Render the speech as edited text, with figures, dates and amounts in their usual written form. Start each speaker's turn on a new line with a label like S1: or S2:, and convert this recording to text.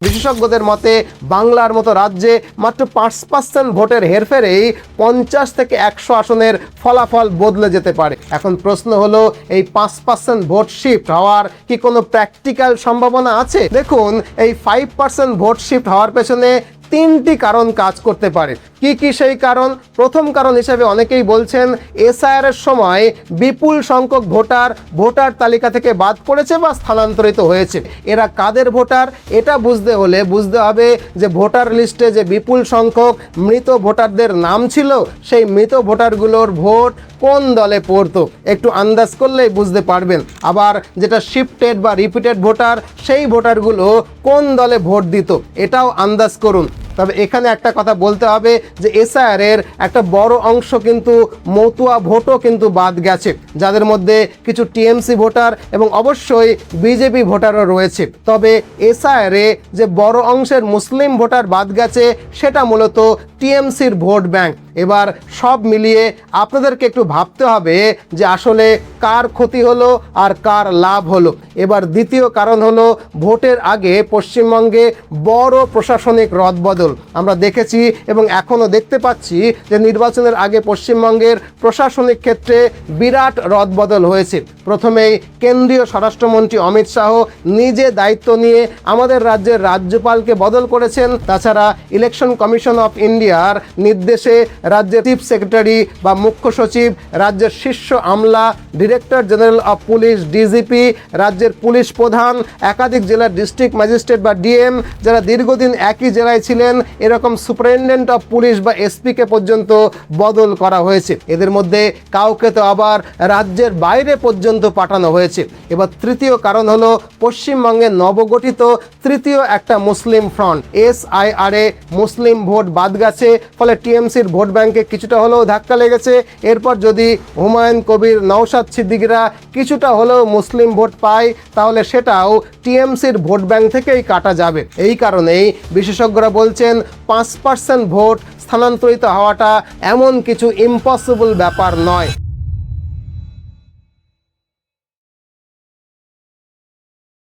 S1: বিশেষজ্ঞদের মতে বাংলার মতো রাজ্যে মাত্র 5% ভোটের হেরফেরেই 50 থেকে 100 আসনের ফলাফল বদলে যেতে পারে। এখন প্রশ্ন হলো, এই 5% ভোট শিফট হওয়ার কি কোনো প্র্যাকটিক্যাল সম্ভাবনা আছে? দেখুন, এই 5% ভোট শিফট হওয়ার পেছনে 3টি কারণ কাজ করতে পারে। কি কি সেই কারণ? প্রথম কারণ হিসেবে অনেকেই বলছেন এসআইআর এর সময় বিপুল সংখ্যক ভোটার তালিকা থেকে বাদ পড়েছে বা স্থানান্তরিত হয়েছে। এরা কাদের ভোটার? এটা বুঝতে হলে বুঝতে হবে যে ভোটার লিস্টে যে বিপুল সংখ্যক মৃত ভোটারদের নাম ছিল, সেই মৃত ভোটারগুলোর ভোট কোন দলে পড়তো একটু আন্দাজ করলেই বুঝতে পারবেন। আবার যেটা শিফটেড বা রিপিটেড ভোটার, সেই ভোটারগুলো কোন দলে ভোট দিত এটাও আন্দাজ করুন। তবে এখানে একটা কথা বলতে হবে যে এসআইআর এর একটা বড় অংশ কিন্তু মতুয়া ভোটও কিন্তু বাদ গেছে, যাদের মধ্যে কিছু টিএমসি ভোটার এবং অবশ্যই বিজেপি ভোটারও রয়েছে। তবে এসআইআর এ যে বড় অংশের মুসলিম ভোটার বাদ গেছে, সেটা মূলত টিএমসির ভোট ব্যাংক। এবার সব মিলিয়ে আপনাদেরকে একটু ভাবতে হবে যে আসলে কার ক্ষতি হলো আর কার লাভ হলো। এবার দ্বিতীয় কারণ হলো, ভোটের আগে পশ্চিমবঙ্গে বড় প্রশাসনিক রদবদল আমরা দেখেছি এবং এখনও দেখতে পাচ্ছি যে নির্বাচনের আগে পশ্চিমবঙ্গের প্রশাসনিক ক্ষেত্রে বিরাট রদবদল হয়েছে। প্রথমেই কেন্দ্রীয় স্বরাষ্ট্রমন্ত্রী অমিত শাহ নিজে দায়িত্ব নিয়ে আমাদের রাজ্যের রাজ্যপালকে বদল করেছেন। তাছাড়া ইলেকশন কমিশন অফ ইন্ডিয়ার নির্দেশে রাজ্যের চিফ সেক্রেটারি বা মুখ্য সচিব, রাজ্যের শীর্ষ আমলা, director general of police DGP, রাজ্যের পুলিশ প্রধান, একাধিক জেলার ডিস্ট্রিক্ট ম্যাজিস্ট্রেট বা ডিএম যারা দীর্ঘদিন একই জেলায় ছিলেন, এরকম সুপারিনটেন্ডেন্ট অফ পুলিশ বা এসপিকে পর্যন্ত বদল করা হয়েছে। এদের মধ্যে কাউকে তো আবার রাজ্যের বাইরে পর্যন্ত পাঠানো হয়েছে। এবার তৃতীয় কারণ হলো, পশ্চিমবঙ্গে নবগঠিত তৃতীয় একটা মুসলিম ফ্রন্ট এসআইআর এ মুসলিম ভোট বাদ গেছে, ফলে টিএমসির ভোট ব্যাংকে কিছুটা হলেও ধাক্কা লেগেছে। এরপর যদি হুমায়ুন কবির, নওশাদ সিদ্দিকীরা কিছুটা হলেও মুসলিম ভোট পায়, তাহলে সেটাও টিএমসির ভোট ব্যাংক থেকেই কাটা যাবে। এই কারণেই বিশেষজ্ঞরা বলছেন 5% ভোট স্থানান্তরিত হওয়াটা এমন কিছু ইম্পসিবল ব্যাপার নয়।